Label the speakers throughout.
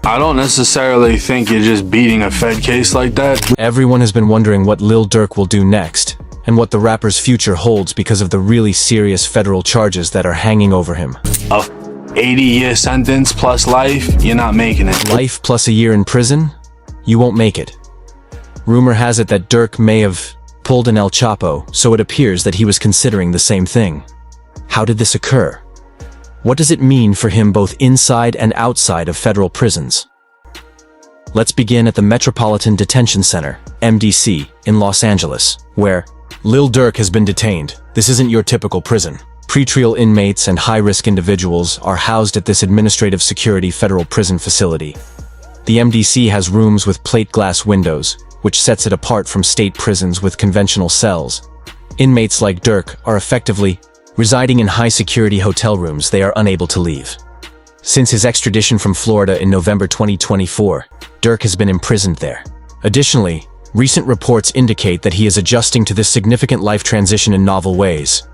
Speaker 1: I don't necessarily think you're just beating a Fed case like that.
Speaker 2: Everyone has been wondering what Lil Durk will do next, and what the rapper's future holds because of the really serious federal charges that are hanging over him.
Speaker 1: A 80-year sentence plus life, you're not making it.
Speaker 2: Life plus a year in prison? You won't make it. Rumor has it that Durk may have pulled an El Chapo, so it appears that he was considering the same thing. How did this occur? What does it mean for him both inside and outside of federal prisons? Let's begin at the Metropolitan Detention Center, MDC, in Los Angeles, where Lil Durk has been detained. This isn't your typical prison. Pretrial inmates and high-risk individuals are housed at this administrative security federal prison facility. The MDC has rooms with plate glass windows, which sets it apart from state prisons with conventional cells. Inmates like Durk are effectively residing in high-security hotel rooms they are unable to leave. Since his extradition from Florida in November 2024, Durk has been imprisoned there. Additionally, recent reports indicate that he is adjusting to this significant life transition in novel ways.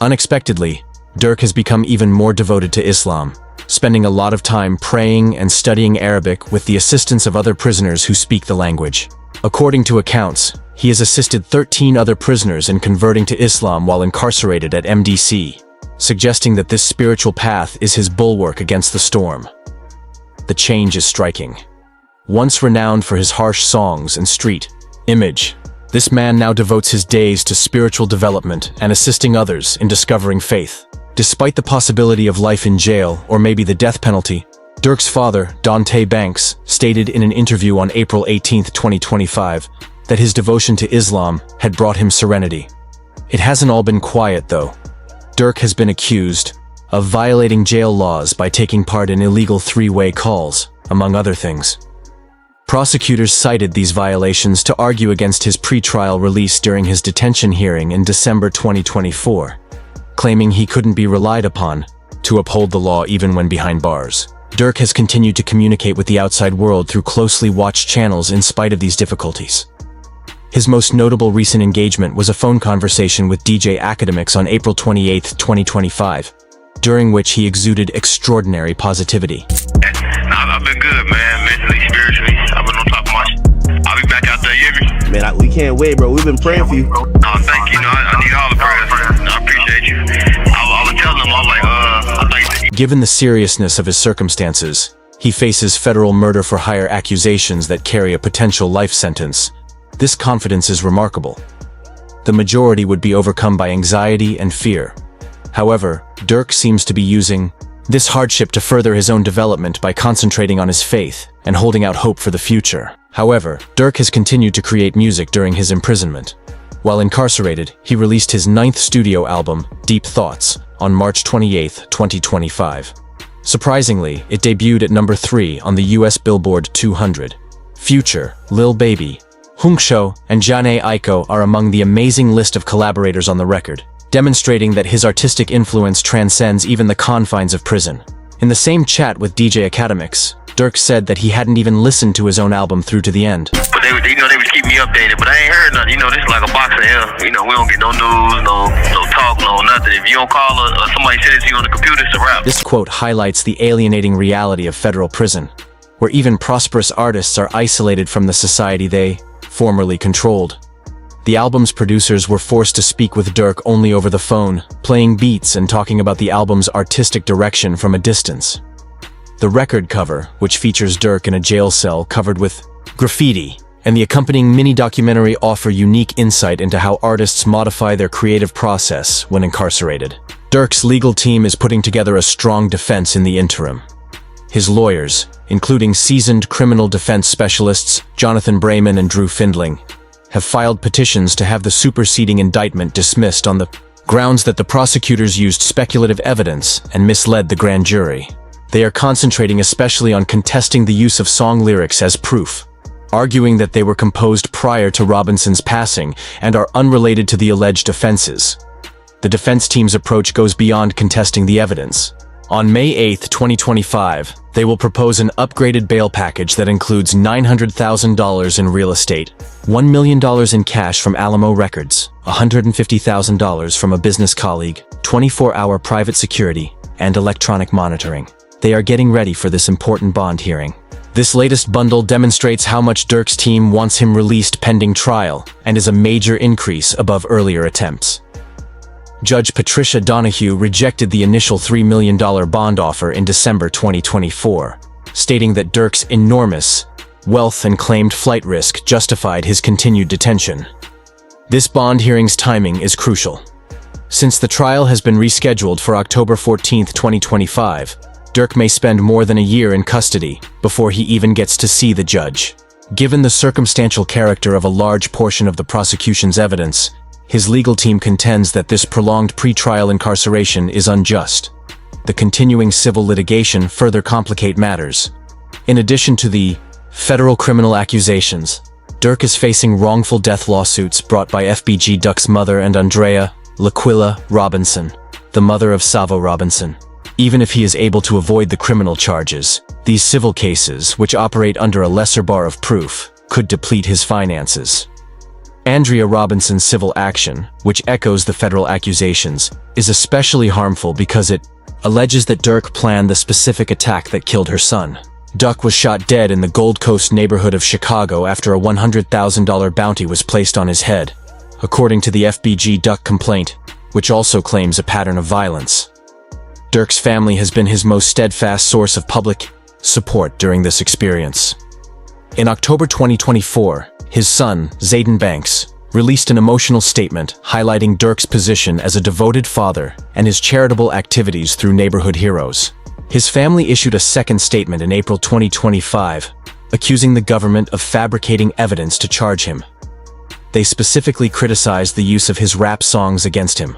Speaker 2: Unexpectedly, Durk has become even more devoted to Islam, spending a lot of time praying and studying Arabic with the assistance of other prisoners who speak the language. According to accounts, he has assisted 13 other prisoners in converting to Islam while incarcerated at MDC, suggesting that this spiritual path is his bulwark against the storm. The change is striking. Once renowned for his harsh songs and street image, this man now devotes his days to spiritual development and assisting others in discovering faith. Despite the possibility of life in jail or maybe the death penalty, Durk's father, Dante Banks, stated in an interview on April 18, 2025, that his devotion to Islam had brought him serenity. It hasn't all been quiet, though. Durk has been accused of violating jail laws by taking part in illegal three-way calls, among other things. Prosecutors cited these violations to argue against his pretrial release during his detention hearing in December 2024, claiming he couldn't be relied upon to uphold the law even when behind bars. Durk has continued to communicate with the outside world through closely watched channels in spite of these difficulties. His most notable recent engagement was a phone conversation with DJ Academics on April 28, 2025, during which he exuded extraordinary positivity.
Speaker 3: I've been good, man, mentally, spiritually. I've been on top of my shit. I'll be back out there, you hear me?
Speaker 4: Man, we can't wait, bro. We've been praying for you.
Speaker 3: Thank you. I need all the prayers. I appreciate you. I was telling them, I was like, I think.
Speaker 2: Given the seriousness of his circumstances, he faces federal murder for hire accusations that carry a potential life sentence. This confidence is remarkable. The majority would be overcome by anxiety and fear. However, Durk seems to be using this hardship to further his own development by concentrating on his faith and holding out hope for the future. However, Durk has continued to create music during his imprisonment. While incarcerated, he released his 9th studio album, Deep Thoughts, on March 28, 2025. Surprisingly, it debuted at number 3 on the US Billboard 200. Future, Lil Baby, Hunksho, and Janae Aiko are among the amazing list of collaborators on the record, demonstrating that his artistic influence transcends even the confines of prison. In the same chat with DJ Academics, Durk said that he hadn't even listened to his own album through to the end.
Speaker 3: But they would keep me updated, but I ain't heard nothing. This is like a box of hell. We don't get no news, no talk, no nothing. If you don't call or somebody says it to you on the computer, it's a wrap.
Speaker 2: This quote highlights the alienating reality of federal prison, where even prosperous artists are isolated from the society they formerly controlled. The album's producers were forced to speak with Durk only over the phone, playing beats and talking about the album's artistic direction from a distance. The record cover, which features Durk in a jail cell covered with graffiti, and the accompanying mini-documentary offer unique insight into how artists modify their creative process when incarcerated. Durk's legal team is putting together a strong defense in the interim. His lawyers, including seasoned criminal defense specialists Jonathan Brayman and Drew Findling, have filed petitions to have the superseding indictment dismissed on the grounds that the prosecutors used speculative evidence and misled the grand jury. They are concentrating especially on contesting the use of song lyrics as proof, arguing that they were composed prior to Robinson's passing and are unrelated to the alleged offenses. The defense team's approach goes beyond contesting the evidence. On May 8, 2025, they will propose an upgraded bail package that includes $900,000 in real estate, $1 million in cash from Alamo Records, $150,000 from a business colleague, 24-hour private security, and electronic monitoring. They are getting ready for this important bond hearing. This latest bundle demonstrates how much Durk's team wants him released pending trial and is a major increase above earlier attempts. Judge Patricia Donahue rejected the initial $3 million bond offer in December 2024, stating that Durk's enormous wealth and claimed flight risk justified his continued detention. This bond hearing's timing is crucial. Since the trial has been rescheduled for October 14, 2025, Durk may spend more than a year in custody before he even gets to see the judge. Given the circumstantial character of a large portion of the prosecution's evidence, his legal team contends that this prolonged pretrial incarceration is unjust. The continuing civil litigation further complicate matters. In addition to the federal criminal accusations, Durk is facing wrongful death lawsuits brought by FBG Duck's mother and Andrea Laquilla Robinson, the mother of Savo Robinson. Even if he is able to avoid the criminal charges, these civil cases, which operate under a lesser bar of proof, could deplete his finances. Andrea Robinson's civil action, which echoes the federal accusations, is especially harmful because it alleges that Durk planned the specific attack that killed her son. Duck was shot dead in the Gold Coast neighborhood of Chicago after a $100,000 bounty was placed on his head, according to the FBG Duck complaint, which also claims a pattern of violence. Durk's family has been his most steadfast source of public support during this experience. In October 2024, his son, Zayden Banks, released an emotional statement highlighting Durk's position as a devoted father and his charitable activities through Neighborhood Heroes. His family issued a second statement in April 2025, accusing the government of fabricating evidence to charge him. They specifically criticized the use of his rap songs against him.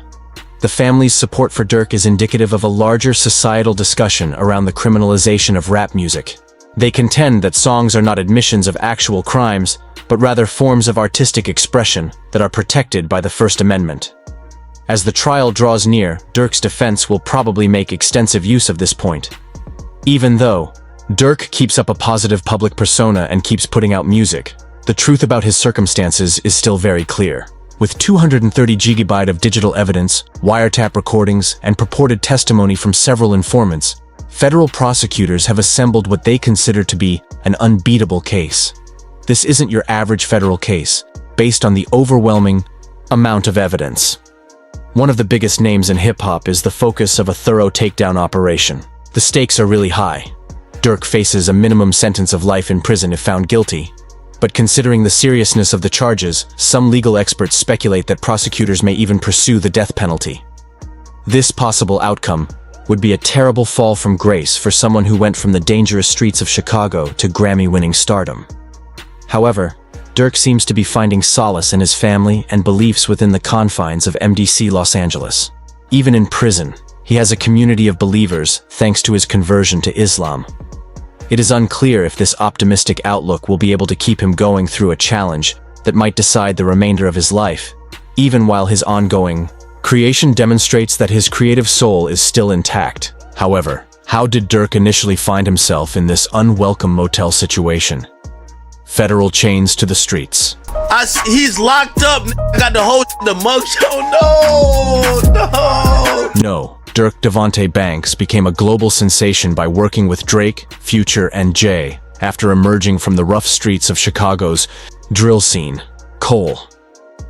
Speaker 2: The family's support for Durk is indicative of a larger societal discussion around the criminalization of rap music. They contend that songs are not admissions of actual crimes, but rather forms of artistic expression that are protected by the First Amendment. As the trial draws near, Durk's defense will probably make extensive use of this point. Even though Durk keeps up a positive public persona and keeps putting out music, the truth about his circumstances is still very clear. With 230 GB of digital evidence, wiretap recordings, and purported testimony from several informants, federal prosecutors have assembled what they consider to be an unbeatable case. This isn't your average federal case, based on the overwhelming amount of evidence. One of the biggest names in hip-hop is the focus of a thorough takedown operation. The stakes are really high. Durk faces a minimum sentence of life in prison if found guilty. But considering the seriousness of the charges, some legal experts speculate that prosecutors may even pursue the death penalty. This possible outcome would be a terrible fall from grace for someone who went from the dangerous streets of Chicago to Grammy-winning stardom. However, Durk seems to be finding solace in his family and beliefs within the confines of MDC Los Angeles. Even in prison, he has a community of believers thanks to his conversion to Islam. It is unclear if this optimistic outlook will be able to keep him going through a challenge that might decide the remainder of his life, even while his ongoing creation demonstrates that his creative soul is still intact. However, how did Durk initially find himself in this unwelcome motel situation? Federal chains to the streets.
Speaker 4: He's locked up. Got the whole the mugshot.
Speaker 2: No, Durk Devontae Banks became a global sensation by working with Drake, Future, and Jay after emerging from the rough streets of Chicago's drill scene, Cole.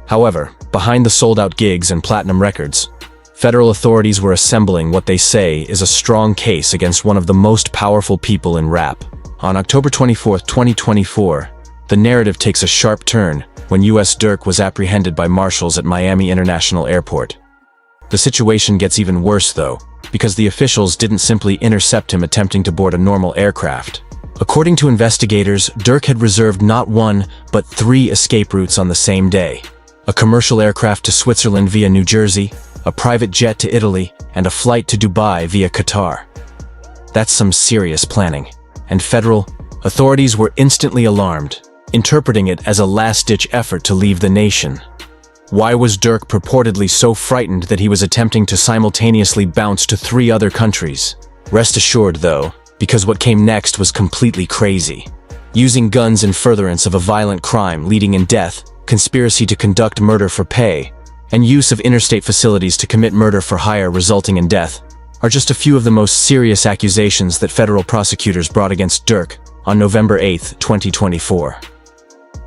Speaker 2: However, behind the sold-out gigs and platinum records, federal authorities were assembling what they say is a strong case against one of the most powerful people in rap. On October 24, 2024, the narrative takes a sharp turn when U.S. Durk was apprehended by marshals at Miami International Airport. The situation gets even worse, though, because the officials didn't simply intercept him attempting to board a normal aircraft. According to investigators, Durk had reserved not one, but 3 escape routes on the same day: a commercial aircraft to Switzerland via New Jersey, a private jet to Italy, and a flight to Dubai via Qatar. That's some serious planning, and federal authorities were instantly alarmed, interpreting it as a last-ditch effort to leave the nation. Why was Durk purportedly so frightened that he was attempting to simultaneously bounce to 3 other countries? Rest assured, though, because what came next was completely crazy. Using guns in furtherance of a violent crime leading in death, conspiracy to conduct murder for pay, and use of interstate facilities to commit murder for hire resulting in death are just a few of the most serious accusations that federal prosecutors brought against Durk on November 8, 2024.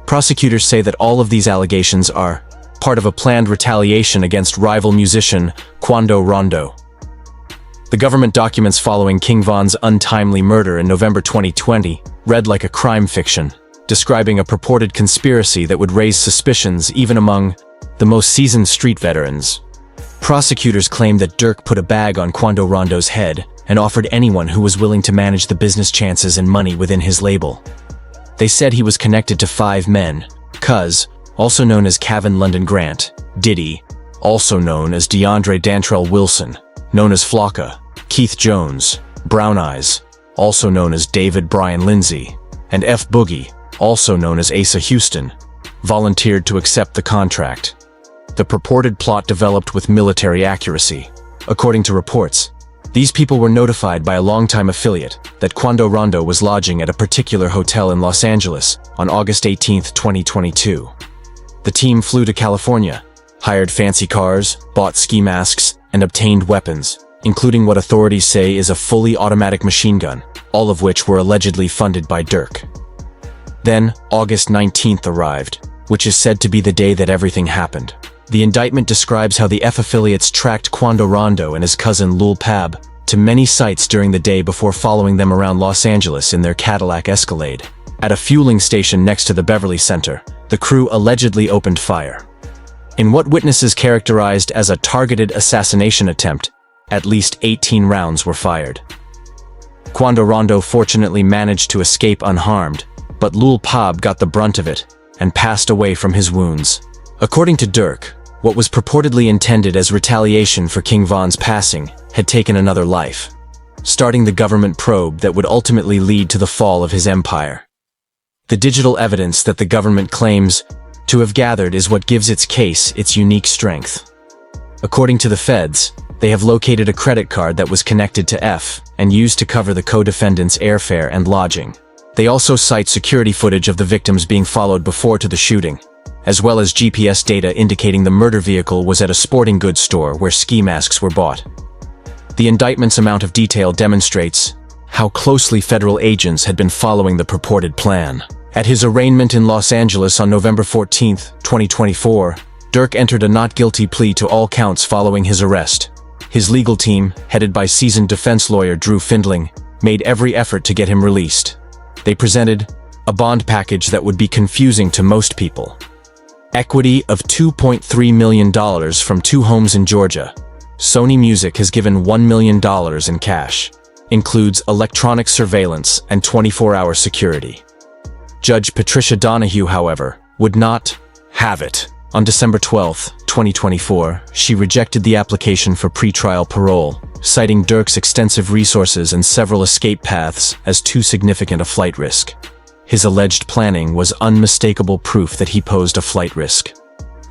Speaker 2: Prosecutors say that all of these allegations are part of a planned retaliation against rival musician Quando Rondo. The government documents following King Von's untimely murder in November 2020 read like a crime fiction, describing a purported conspiracy that would raise suspicions even among the most seasoned street veterans. Prosecutors claimed that Durk put a bag on Quando Rondo's head and offered anyone who was willing to manage the business chances and money within his label. They said he was connected to 5 men: Cuz, also known as Kevin London Grant; Diddy, also known as DeAndre Dantrell Wilson, known as Flocka; Keith Jones; Brown Eyes, also known as David Brian Lindsay; and F. Boogie, also known as Asa Houston, volunteered to accept the contract. The purported plot developed with military accuracy. According to reports, these people were notified by a longtime affiliate that Quando Rondo was lodging at a particular hotel in Los Angeles on August 18, 2022. The team flew to California, hired fancy cars, bought ski masks, and obtained weapons, including what authorities say is a fully automatic machine gun, all of which were allegedly funded by Durk. Then, August 19th arrived, which is said to be the day that everything happened. The indictment describes how the F affiliates tracked Quando Rondo and his cousin Lil Pab to many sites during the day before following them around Los Angeles in their Cadillac Escalade. At a fueling station next to the Beverly Center, the crew allegedly opened fire. In what witnesses characterized as a targeted assassination attempt, at least 18 rounds were fired. Quando Rondo fortunately managed to escape unharmed, but Lil Pab got the brunt of it and passed away from his wounds. According to Durk, what was purportedly intended as retaliation for King Von's passing had taken another life, starting the government probe that would ultimately lead to the fall of his empire. The digital evidence that the government claims to have gathered is what gives its case its unique strength. According to the feds, they have located a credit card that was connected to F and used to cover the co-defendant's airfare and lodging. They also cite security footage of the victims being followed before to the shooting, as well as GPS data indicating the murder vehicle was at a sporting goods store where ski masks were bought. The indictment's amount of detail demonstrates how closely federal agents had been following the purported plan. At his arraignment in Los Angeles on November 14, 2024, Durk entered a not guilty plea to all counts following his arrest. His legal team, headed by seasoned defense lawyer Drew Findling, made every effort to get him released. They presented a bond package that would be confusing to most people. Equity of $2.3 million from 2 homes in Georgia. Sony Music has given $1 million in cash. Includes electronic surveillance and 24-hour security. Judge Patricia Donahue, however, would not have it. On December 12, 2024, she rejected the application for pretrial parole, citing Durk's extensive resources and several escape paths as too significant a flight risk. His alleged planning was unmistakable proof that he posed a flight risk.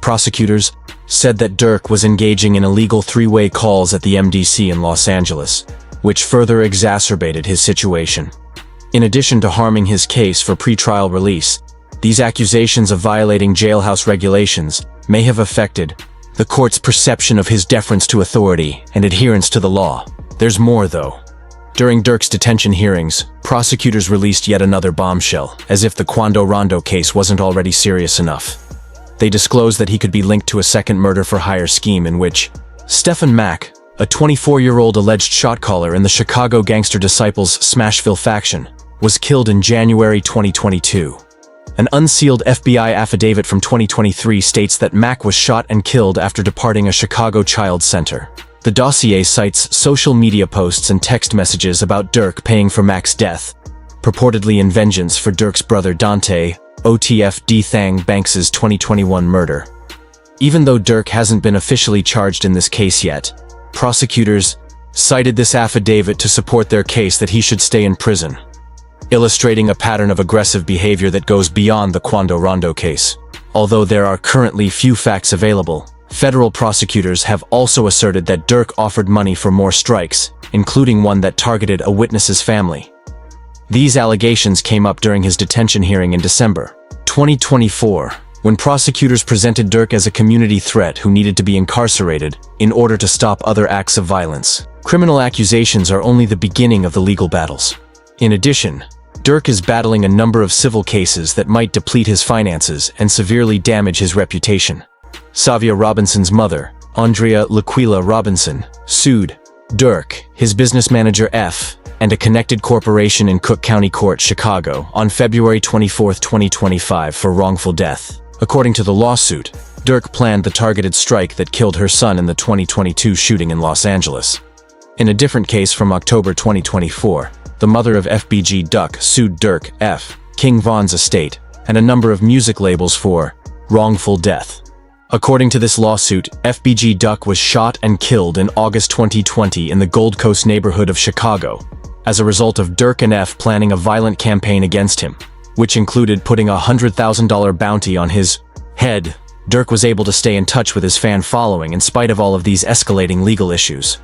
Speaker 2: Prosecutors said that Durk was engaging in illegal 3-way calls at the MDC in Los Angeles, which further exacerbated his situation. In addition to harming his case for pretrial release, these accusations of violating jailhouse regulations may have affected the court's perception of his deference to authority and adherence to the law. There's more, though. During Durk's detention hearings, prosecutors released yet another bombshell, as if the Quando Rondo case wasn't already serious enough. They disclosed that he could be linked to a second murder-for-hire scheme in which Stephen Mack, a 24-year-old alleged shot caller in the Chicago Gangster Disciples Smashville faction, was killed in January 2022. An unsealed FBI affidavit from 2023 states that Mack was shot and killed after departing a Chicago child center. The dossier cites social media posts and text messages about Durk paying for Mack's death, purportedly in vengeance for Durk's brother Dante, OTF D. Thang Banks's 2021 murder. Even though Durk hasn't been officially charged in this case yet, prosecutors cited this affidavit to support their case that he should stay in prison, illustrating a pattern of aggressive behavior that goes beyond the Quando Rondo case. Although there are currently few facts available, federal prosecutors have also asserted that Durk offered money for more strikes, including one that targeted a witness's family. These allegations came up during his detention hearing in December 2024, when prosecutors presented Durk as a community threat who needed to be incarcerated in order to stop other acts of violence. Criminal accusations are only the beginning of the legal battles. In addition, Durk is battling a number of civil cases that might deplete his finances and severely damage his reputation. Savia Robinson's mother, Andrea Laquila Robinson, sued Durk, his business manager F, and a connected corporation in Cook County Court, Chicago, on February 24, 2025 for wrongful death. According to the lawsuit, Durk planned the targeted strike that killed her son in the 2022 shooting in Los Angeles. In a different case from October 2024, the mother of FBG Duck sued Durk, F, King Von's estate, and a number of music labels for wrongful death. According to this lawsuit, FBG Duck was shot and killed in August 2020 in the Gold Coast neighborhood of Chicago, as a result of Durk and F planning a violent campaign against him, which included putting a $100,000 bounty on his head. Durk was able to stay in touch with his fan following in spite of all of these escalating legal issues.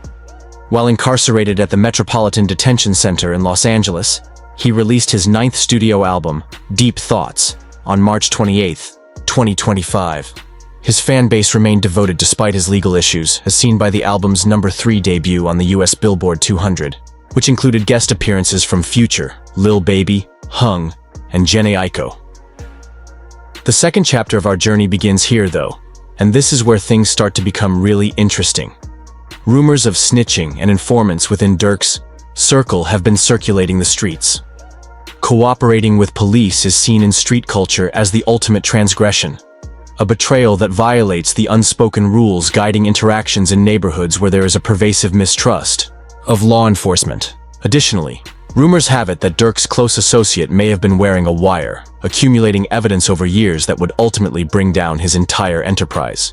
Speaker 2: While incarcerated at the Metropolitan Detention Center in Los Angeles, he released his 9th studio album, Deep Thoughts, on March 28, 2025. His fan base remained devoted despite his legal issues, as seen by the album's number 3 debut on the US Billboard 200, which included guest appearances from Future, Lil Baby, Hung, and Jhené Aiko. The second chapter of our journey begins here, though, and this is where things start to become really interesting. Rumors of snitching and informants within Durk's circle have been circulating the streets. Cooperating with police is seen in street culture as the ultimate transgression, a betrayal that violates the unspoken rules guiding interactions in neighborhoods where there is a pervasive mistrust of law enforcement. Additionally, rumors have it that Durk's close associate may have been wearing a wire, accumulating evidence over years that would ultimately bring down his entire enterprise.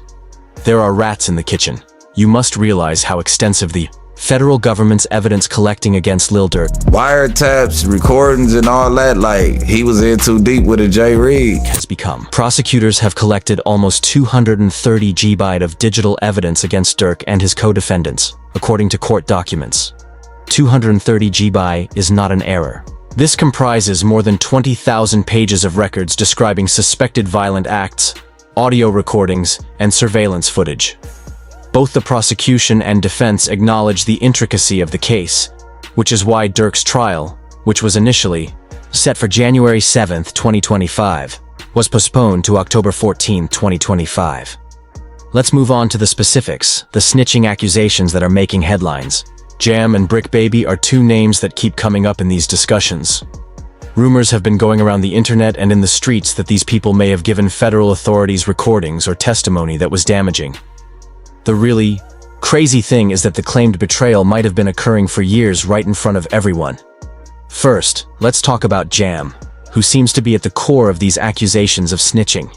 Speaker 2: There are rats in the kitchen. You must realize how extensive the federal government's evidence collecting against Lil Durk
Speaker 5: wiretaps, recordings, and all that, like, he was in too deep with a J. Reed
Speaker 2: has become. Prosecutors have collected almost 230 GB of digital evidence against Durk and his co-defendants, according to court documents. 230 GB is not an error. This comprises more than 20,000 pages of records describing suspected violent acts, audio recordings, and surveillance footage. Both the prosecution and defense acknowledge the intricacy of the case, which is why Durk's trial, which was initially set for January 7, 2025, was postponed to October 14, 2025. Let's move on to the specifics, the snitching accusations that are making headlines. Jam and Brick Baby are two names that keep coming up in these discussions. Rumors have been going around the internet and in the streets that these people may have given federal authorities recordings or testimony that was damaging. The really crazy thing is that the claimed betrayal might have been occurring for years right in front of everyone. First, let's talk about Jam, who seems to be at the core of these accusations of snitching.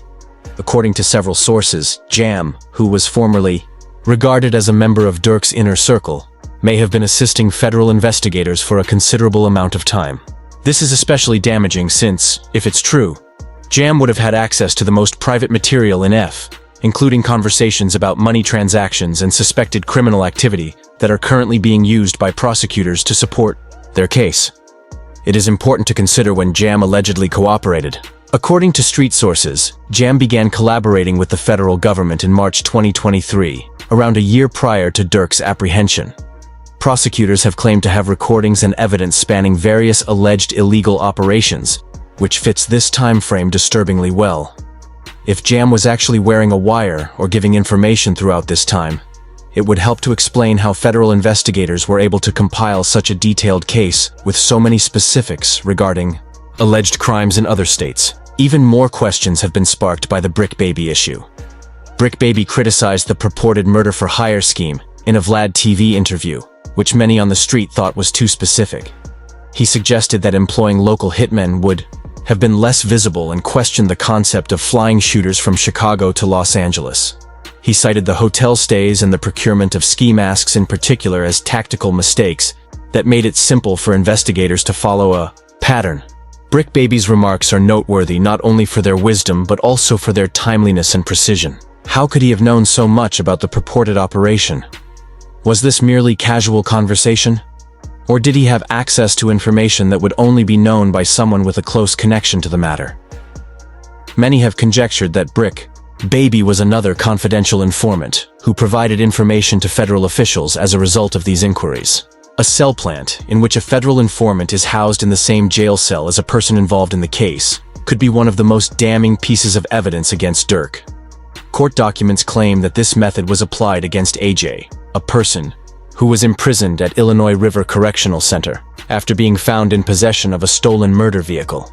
Speaker 2: According to several sources, Jam, who was formerly regarded as a member of Durk's inner circle, may have been assisting federal investigators for a considerable amount of time. This is especially damaging since, if it's true, Jam would have had access to the most private material in F, including conversations about money transactions and suspected criminal activity that are currently being used by prosecutors to support their case. It is important to consider when Jam allegedly cooperated. According to street sources, Jam began collaborating with the federal government in March 2023, around a year prior to Durk's apprehension. Prosecutors have claimed to have recordings and evidence spanning various alleged illegal operations, which fits this time frame disturbingly well. If Jam was actually wearing a wire or giving information throughout this time, it would help to explain how federal investigators were able to compile such a detailed case with so many specifics regarding alleged crimes in other states. Even more questions have been sparked by the Brick Baby issue. Brick Baby criticized the purported murder-for-hire scheme in a Vlad TV interview, which many on the street thought was too specific. He suggested that employing local hitmen would have been less visible and questioned the concept of flying shooters from Chicago to Los Angeles. He cited the hotel stays and the procurement of ski masks in particular as tactical mistakes that made it simple for investigators to follow a pattern. Brick Baby's remarks are noteworthy not only for their wisdom but also for their timeliness and precision. How could he have known so much about the purported operation? Was this merely casual conversation? Or did he have access to information that would only be known by someone with a close connection to the matter? Many have conjectured that Brick Baby was another confidential informant who provided information to federal officials as a result of these inquiries. A cell plant, in which a federal informant is housed in the same jail cell as a person involved in the case, could be one of the most damning pieces of evidence against Durk. Court documents claim that this method was applied against AJ, a person who was imprisoned at Illinois River Correctional Center after being found in possession of a stolen murder vehicle.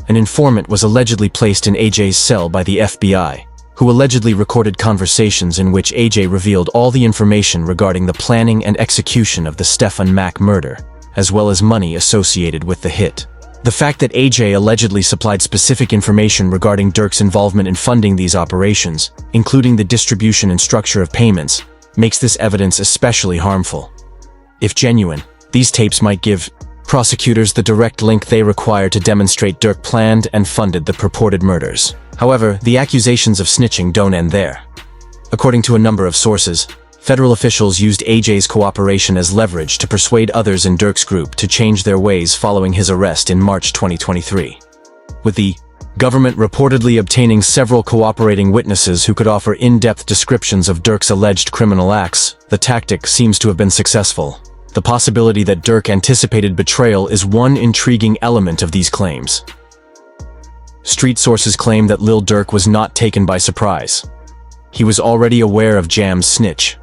Speaker 2: An informant was allegedly placed in AJ's cell by the FBI, who allegedly recorded conversations in which AJ revealed all the information regarding the planning and execution of the Stephen Mack murder, as well as money associated with the hit. The fact that AJ allegedly supplied specific information regarding Durk's involvement in funding these operations, including the distribution and structure of payments, makes this evidence especially harmful. If genuine, these tapes might give prosecutors the direct link they require to demonstrate Durk planned and funded the purported murders. However, the accusations of snitching don't end there. According to a number of sources, federal officials used AJ's cooperation as leverage to persuade others in Durk's group to change their ways following his arrest in March 2023. With the government reportedly obtaining several cooperating witnesses who could offer in-depth descriptions of Durk's alleged criminal acts, the tactic seems to have been successful. The possibility that Durk anticipated betrayal is one intriguing element of these claims. Street sources claim that Lil Durk was not taken by surprise. He was already aware of Jam's snitch.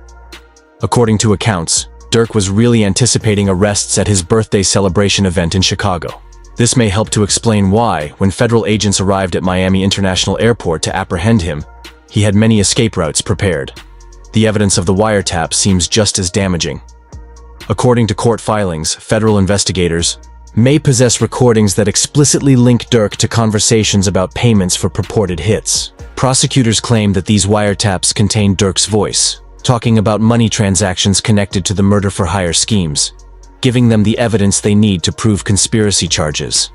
Speaker 2: According to accounts, Durk was really anticipating arrests at his birthday celebration event in Chicago. This may help to explain why, when federal agents arrived at Miami International Airport to apprehend him, he had many escape routes prepared. The evidence of the wiretap seems just as damaging. According to court filings, federal investigators may possess recordings that explicitly link Durk to conversations about payments for purported hits. Prosecutors claim that these wiretaps contain Durk's voice, talking about money transactions connected to the murder-for-hire schemes, giving them the evidence they need to prove conspiracy charges.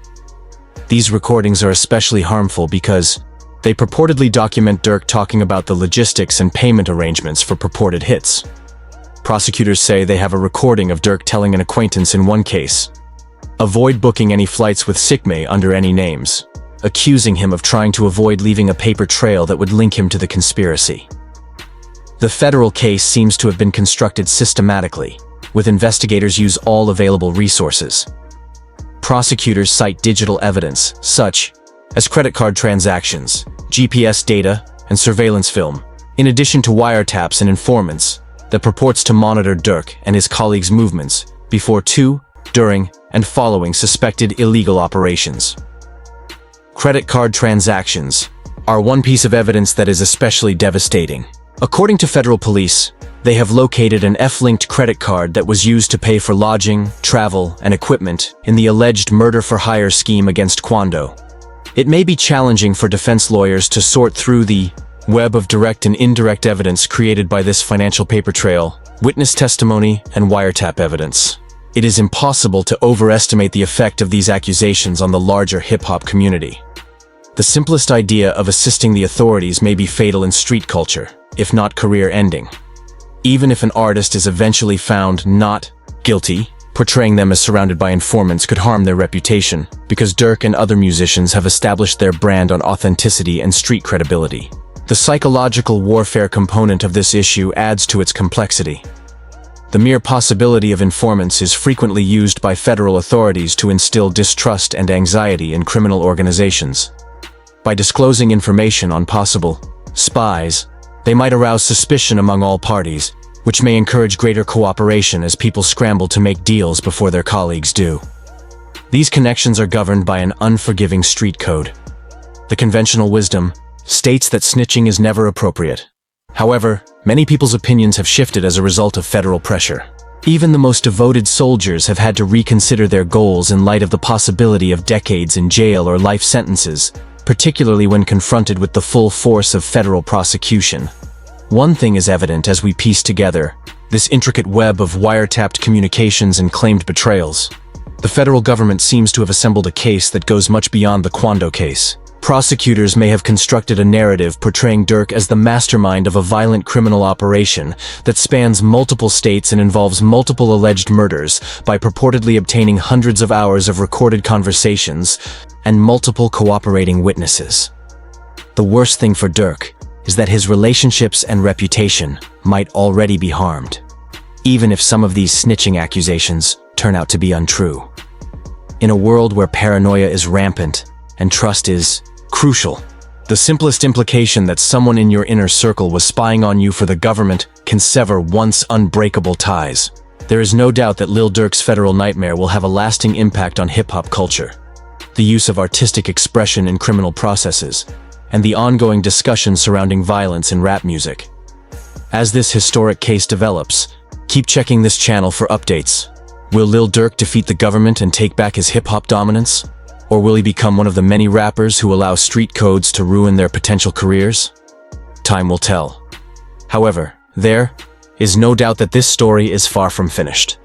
Speaker 2: These recordings are especially harmful because they purportedly document Durk talking about the logistics and payment arrangements for purported hits. Prosecutors say they have a recording of Durk telling an acquaintance in one case, "Avoid booking any flights with Sikme under any names," accusing him of trying to avoid leaving a paper trail that would link him to the conspiracy. The federal case seems to have been constructed systematically, with investigators use all available resources. Prosecutors cite digital evidence, such as credit card transactions, GPS data, and surveillance film, in addition to wiretaps and informants, that purports to monitor Durk and his colleagues' movements before, during, and following suspected illegal operations. Credit card transactions are one piece of evidence that is especially devastating. According to federal police, they have located an F-linked credit card that was used to pay for lodging, travel, and equipment in the alleged murder-for-hire scheme against Quando. It may be challenging for defense lawyers to sort through the web of direct and indirect evidence created by this financial paper trail, witness testimony, and wiretap evidence. It is impossible to overestimate the effect of these accusations on the larger hip-hop community. The simplest idea of assisting the authorities may be fatal in street culture, if not career-ending. Even if an artist is eventually found not guilty, portraying them as surrounded by informants could harm their reputation, because Durk and other musicians have established their brand on authenticity and street credibility. The psychological warfare component of this issue adds to its complexity. The mere possibility of informants is frequently used by federal authorities to instill distrust and anxiety in criminal organizations. By disclosing information on possible spies, they might arouse suspicion among all parties, which may encourage greater cooperation as people scramble to make deals before their colleagues do. These connections are governed by an unforgiving street code. The conventional wisdom states that snitching is never appropriate. However, many people's opinions have shifted as a result of federal pressure. Even the most devoted soldiers have had to reconsider their goals in light of the possibility of decades in jail or life sentences, particularly when confronted with the full force of federal prosecution. One thing is evident as we piece together this intricate web of wiretapped communications and claimed betrayals. The federal government seems to have assembled a case that goes much beyond the Quando case. Prosecutors may have constructed a narrative portraying Durk as the mastermind of a violent criminal operation that spans multiple states and involves multiple alleged murders by purportedly obtaining hundreds of hours of recorded conversations and multiple cooperating witnesses. The worst thing for Durk is that his relationships and reputation might already be harmed. even if some of these snitching accusations turn out to be untrue. In a world where paranoia is rampant and trust is crucial, the simplest implication that someone in your inner circle was spying on you for the government can sever once unbreakable ties. There is no doubt that Lil Durk's federal nightmare will have a lasting impact on hip-hop culture. The use of artistic expression in criminal processes, and the ongoing discussion surrounding violence in rap music. As this historic case develops, keep checking this channel for updates. Will Lil Durk defeat the government and take back his hip-hop dominance? Or will he become one of the many rappers who allow street codes to ruin their potential careers? Time will tell. However, there is no doubt that this story is far from finished.